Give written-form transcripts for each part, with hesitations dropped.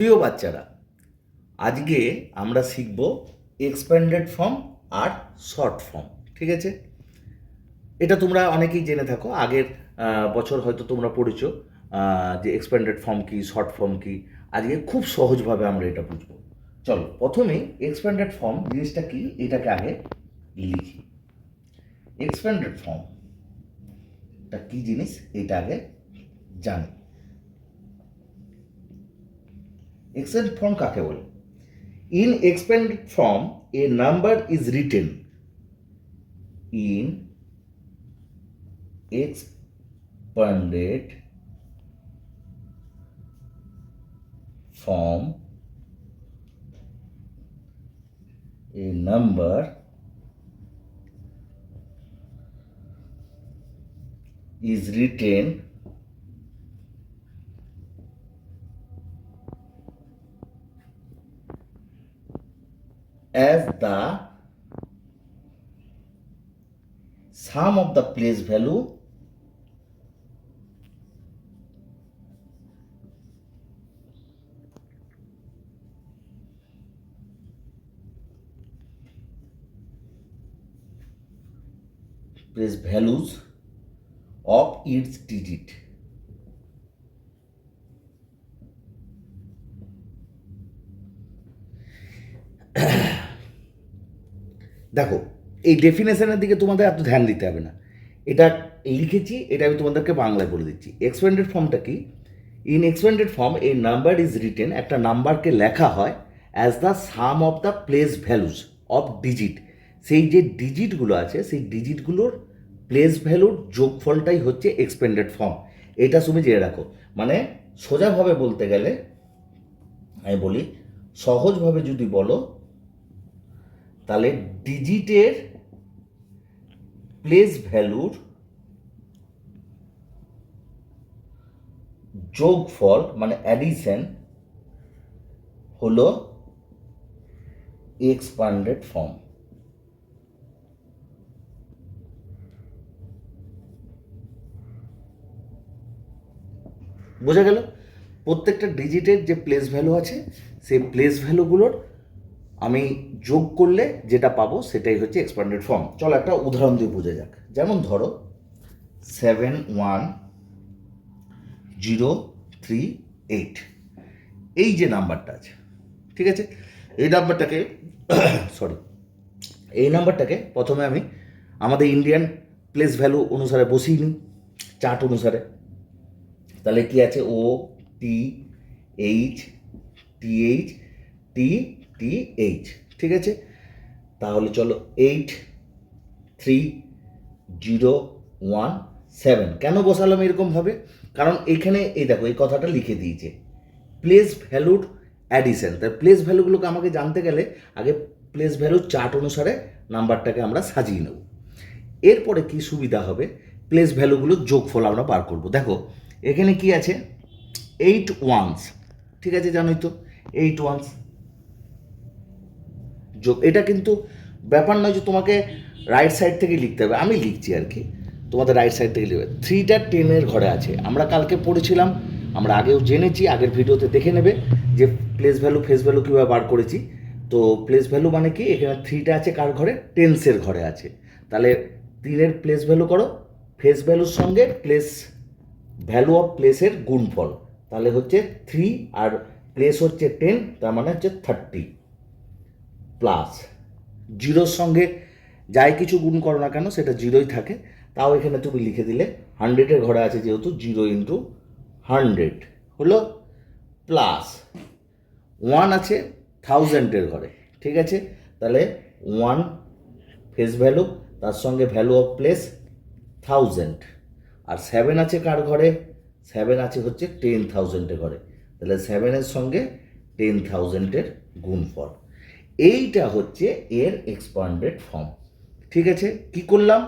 প্রিয় বাচ্চারা, আজকে আমরা শিখব এক্সপ্যান্ডেড ফর্ম আর শর্ট ফর্ম। ঠিক আছে, এটা তোমরা অনেকেই জেনে থাকো, আগের বছর হয়তো তোমরা পড়েছো যে এক্সপ্যান্ডেড ফর্ম কি, শর্ট ফর্ম কি। আজকে খুব সহজভাবে আমরা এটা বুঝবো। চলো, প্রথমেই এক্সপ্যান্ডেড ফর্ম জিনিসটা কি এটাকে আগে লিখি। এক্সপ্যান্ডেড ফর্মটা কি জিনিস এটা আগে জানি। এক্সপ্যান্ডেড ফর্ম কাকে বলে? In expanded form, a number is written in expanded form. A number is written as the sum of the place value place values of its digit. দেখো, এই ডেফিনেশনের দিকে তোমাদের এত ধ্যান দিতে হবে না, এটা লিখেছি, এটা আমি তোমাদেরকে বাংলায় বলে দিচ্ছি। এক্সপ্যান্ডেড ফর্মটা কি? In expanded form A number is written, একটা নাম্বারকে লেখা হয় as the some of the place values of digit. সেই যে ডিজিটগুলো আছে সেই ডিজিটগুলোর প্লেস ভ্যালুর যোগফলটাই হচ্ছে এক্সপ্যান্ডেড ফর্ম। এটা তুমি জেনে রাখো। মানে সোজাভাবে বলতে গেলে আমি বলি, সহজভাবে যদি বলো তাহলে ডিজিটের প্লেস ভ্যালুর যোগফল মানে অ্যাডিশন হলো এক্সপ্যান্ডেড ফর্ম। বোঝা গেল? প্রত্যেকটা ডিজিটের যে প্লেস ভ্যালু আছে সেই প্লেস ভ্যালুগুলোর আমি যোগ করলে যেটা পাবো সেটাই হচ্ছে এক্সপ্যান্ডেড ফর্ম। চলো একটা উদাহরণ দিয়ে বোঝা যাক। যেমন ধরো 71038, এই যে নাম্বারটা আছে, ঠিক আছে, এই নাম্বারটাকে এই নাম্বারটাকে প্রথমে আমি আমাদের ইন্ডিয়ান প্লেস ভ্যালু অনুসারে বসিয়ে নিই, চার্ট অনুসারে। তাহলে কি আছে? O T H T H T T H, ঠিক আছে। তাহলে চলো 83017 কেন বসালাম এরকমভাবে? কারণ এখানে এই দেখো এই কথাটা লিখে দিয়েছে প্লেস ভ্যালুর অ্যাডিশন। তাই প্লেস ভ্যালুগুলোকে আমাকে জানতে গেলে আগে প্লেস ভ্যালুর চার্ট অনুসারে নাম্বারটাকে আমরা সাজিয়ে নেব। এরপরে কি সুবিধা হবে? প্লেস ভ্যালুগুলোর যোগফল আমরা বার করব। দেখো এখানে কি আছে? 8 ones, ঠিক আছে, জানোই তো 8 ones যোগ। এটা কিন্তু ব্যাপার নয় যে তোমাকে রাইট সাইড থেকে লিখতে হবে, আমি লিখছি আর কি, তোমাদের রাইট সাইড থেকে লিখবে। 3টা 10-এর ঘরে আছে, আমরা কালকে পড়েছিলাম, আমরা আগেও জেনেছি, আগের ভিডিওতে দেখে নেবে যে প্লেস ভ্যালু ফেস ভ্যালু কীভাবে বার করেছি। তো প্লেস ভ্যালু মানে কি? এখানে 3টা আছে কার ঘরে? টেন্সের ঘরে আছে। তাহলে 3-এর প্লেস ভ্যালু করো, ফেস ভ্যালুর সঙ্গে প্লেস ভ্যালু অফ প্লেসের গুণফল, তাহলে হচ্ছে 3 আর প্লেস হচ্ছে 10, তার মানে হচ্ছে 30 প্লাস জিরোর সঙ্গে যাই কিছু গুণ করো না কেন সেটা জিরোই থাকে। তাও এখানে তুমি লিখে দিলে 100-এর ঘরে আছে যেহেতু 0 × 100 হলো, প্লাস 1 আছে 1000-এর ঘরে, ঠিক আছে। তাহলে 1 ফেস ভ্যালু, তার সঙ্গে ভ্যালু অফ প্লেস 1000, আর 7 আছে কার ঘরে? 7 আছে হচ্ছে 10,000-এর ঘরে, তাহলে 7-এর সঙ্গে 10,000-এর গুণফল। এইটা হচ্ছে এর এক্সপ্যান্ডেড ফর্ম, ঠিক আছে। কি করলাম?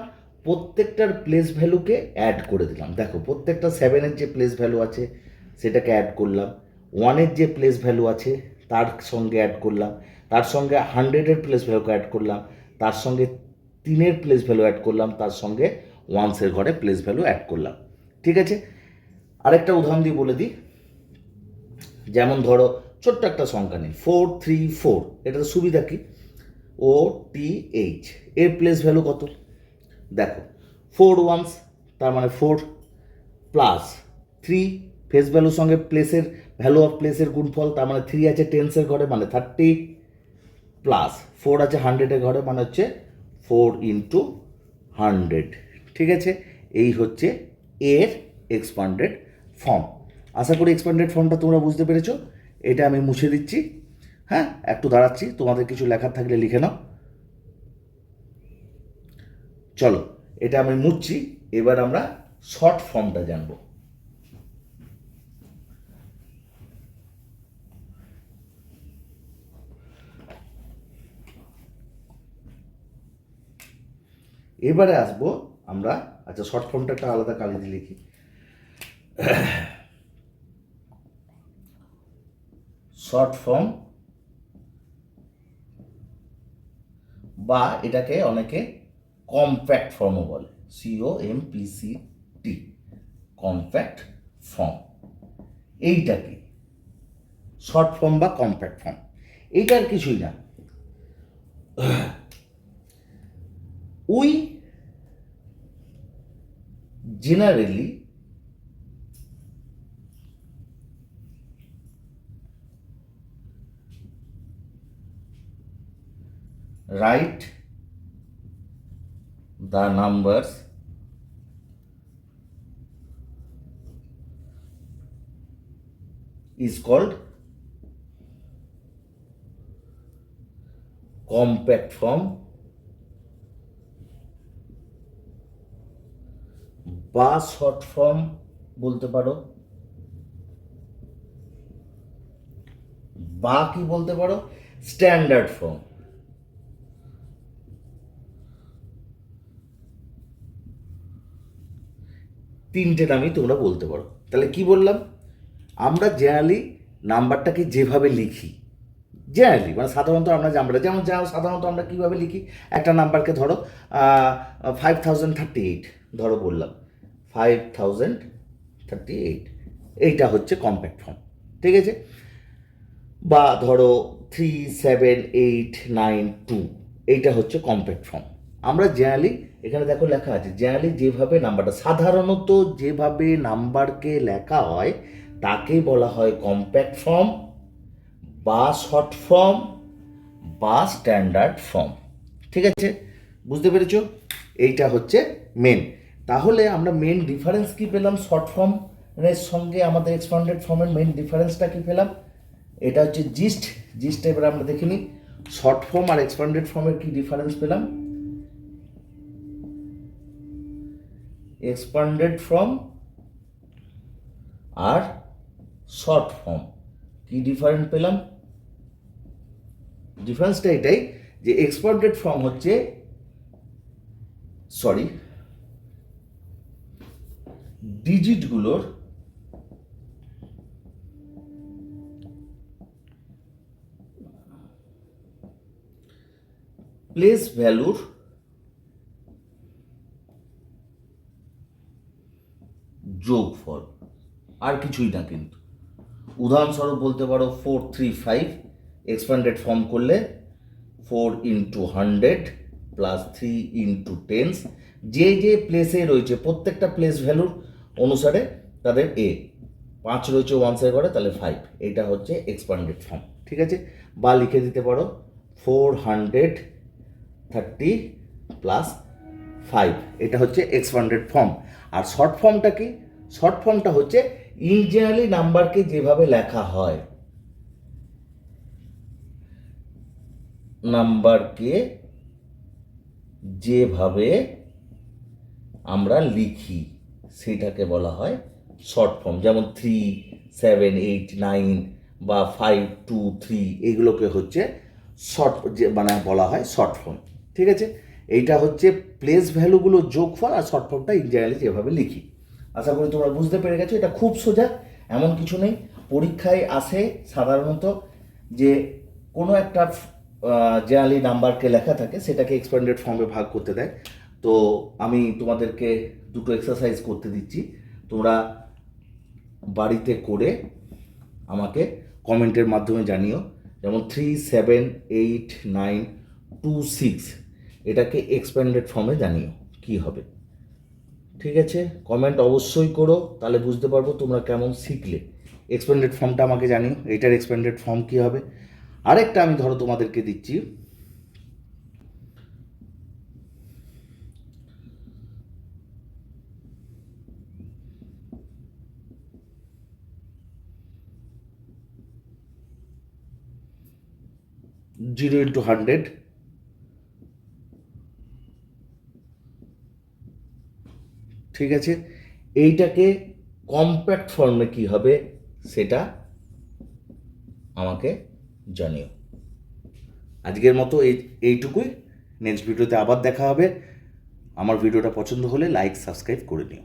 প্রত্যেকটার প্লেস ভ্যালুকে অ্যাড করে দিলাম। দেখো প্রত্যেকটা 7-এর যে প্লেস ভ্যালু আছে সেটাকে অ্যাড করলাম, 1-এর যে প্লেস ভ্যালু আছে তার সঙ্গে অ্যাড করলাম, তার সঙ্গে 100-এর প্লেস ভ্যালুকে অ্যাড করলাম, তার সঙ্গে 3-এর প্লেস ভ্যালু অ্যাড করলাম, তার সঙ্গে ওয়ান্সের ঘরে প্লেস ভ্যালু অ্যাড করলাম, ঠিক আছে। আরেকটা উদাহরণ দিয়ে বলে দিই। যেমন ধরো ছোট্ট একটা সংখ্যা নেই 434, এটার সুবিধা কি? OTH এর প্লেস ভ্যালু কত? দেখো 4 ওয়ান্স, তার মানে 4 প্লাস 3 ফেস ভ্যালুর সঙ্গে প্লেসের ভ্যালু অফ প্লেসের গুণফল, তার মানে 3 আছে টেন্সের ঘরে মানে 30, প্লাস 4 আছে 100-এর ঘরে মানে হচ্ছে 4 ইন্টু 100। ঠিক আছে, এই হচ্ছে এর এক্সপান্ডেড ফর্ম। আশা করি এক্সপান্ডেড ফর্মটা তোমরা বুঝতে পেরেছো। এটা আমি মুছে দিচ্ছি, হ্যাঁ একটু দাঁড়াচ্ছি, তোমাদের কিছু লেখার থাকলে লিখে নাও। চলো এটা আমি মুছছি, এবার আমরা শর্ট ফর্মটা জানবো। এবারে আসবো আমরা, আচ্ছা শর্ট ফর্মটা একটা আলাদা কালিতে লিখি। শর্ট ফর্ম বা এটাকে অনেকে কম্প্যাক্ট ফর্মও বলে, COMPCT, কম্প্যাক্ট ফর্ম। এইটা কি শর্ট ফর্ম বা কম্প্যাক্ট ফর্ম? এইটা আর কিছুই না, we generally write the numbers is called compact form বা শর্ট ফর্ম বলতে পারো, বা কি বলতে পারো স্ট্যান্ডার্ড ফর্ম। তিনটে নামই তোমরা বলতে পারো। তাহলে কি বললাম? আমরা জেনারেলি নাম্বারটাকে যেভাবে লিখি, জেনারেলি মানে সাধারণত আমরা যেমন সাধারণত আমরা কীভাবে লিখি, একটা নাম্বারকে ধরো 5038 ধরো বললাম 5038, এইটা হচ্ছে কম্প্যাক্ট ফর্ম। ঠিক আছে, বা ধরো 37892, এইটা হচ্ছে কম্প্যাক্ট ফর্ম। আমরা জেনারেলি এখানে দেখো লেখা আছে, জেনারেলি যেভাবে নাম্বারটা সাধারণত যেভাবে নাম্বারকে লেখা হয় তাকে বলা হয় কম্প্যাক্ট ফর্ম বা শর্ট ফর্ম বা স্ট্যান্ডার্ড ফর্ম। ঠিক আছে, বুঝতে পেরেছো? এইটা হচ্ছে মেন। তাহলে আমরা মেন ডিফারেন্স কি পেলাম? শর্ট ফর্মের সঙ্গে আমাদের এক্সপান্ডেড ফর্মের মেন ডিফারেন্সটা কি পেলাম? এটা হচ্ছে জিস্ট এবার আমরা দেখে নিই শর্ট ফর্ম আর এক্সপান্ডেড ফর্মের কি ডিফারেন্স পেলাম। এক্সপান্ডেড ফর্ম আর শর্ট ফর্ম কি ডিফারেন্ট পেলাম? ডিফারেন্সটা এটাই যে এক্সপান্ডেড ফর্ম হচ্ছে ডিজিটগুলোর প্লেস ভ্যালুর যোগফল, আর কিছুই না। কিন্তু উদাহরণস্বরূপ বলতে পারো 435 এক্সপান্ডেড ফর্ম করলে 4 ইন্টু 100 প্লাস 3 ইন্টু 10, যে যে প্লেসে রয়েছে প্রত্যেকটা প্লেস ভ্যালুর অনুসারে তাদের 5 রয়েছে ওয়ান্সের ঘরে, তাহলে 5, এটা হচ্ছে এক্সপান্ডেড ফর্ম। ঠিক আছে, বা লিখে দিতে পারো 430 প্লাস 5, এটা হচ্ছে এক্সপান্ডেড ফর্ম। আর শর্ট ফর্মটা কি? শর্ট ফর্মটা হচ্ছে ইন জেনারেলি নাম্বারকে যেভাবে লেখা হয়, নাম্বারকে যেভাবে আমরা লিখি সেটাকে বলা হয় শর্ট ফর্ম। যেমন 3789 বা 523 এগুলোকে হচ্ছে শর্ট মানে বলা হয় শর্ট ফর্ম। ঠিক আছে, এইটা হচ্ছে প্লেস ভ্যালুগুলো যোগফল, আর শর্ট ফর্মটা ইন জেনারেলি যেভাবে লিখি। আশা করি তোমরা বুঝতে পেরে গেছো। এটা খুব সোজা, এমন কিছু নেই। পরীক্ষায় আসে সাধারণত যে কোনো একটা জেনারেলি নাম্বারকে লেখা থাকে সেটাকে এক্সপ্যান্ডেড ফর্মে ভাগ করতে দেয়। তো আমি তোমাদেরকে দুটো এক্সারসাইজ করতে দিচ্ছি, তোমরা বাড়িতে করে আমাকে কমেন্টের মাধ্যমে জানিও। যেমন 378926 এটাকে এক্সপ্যান্ডেড ফর্মে জানিও কী হবে। ঠিক আছে, কমেন্ট অবশ্যই করো, তাহলে বুঝতে পারবো তোমরা কেমন শিখলে। এক্সপ্যান্ডেড ফর্মটা আমাকে জানিও, এটার এক্সপ্যান্ডেড ফর্ম কী হবে। আরেকটা আমি ধরো তোমাদেরকে দিচ্ছি, জিরো ইন্টু 100, ঠিক আছে। এইটাকে কম্প্যাক্ট ফর্মে কী হবে সেটা আমাকে জানিও। আজকের মতো এইটুকুই। নেক্সট ভিডিওতে আবার দেখা হবে। আমার ভিডিওটা পছন্দ হলে লাইক সাবস্ক্রাইব করে নিও।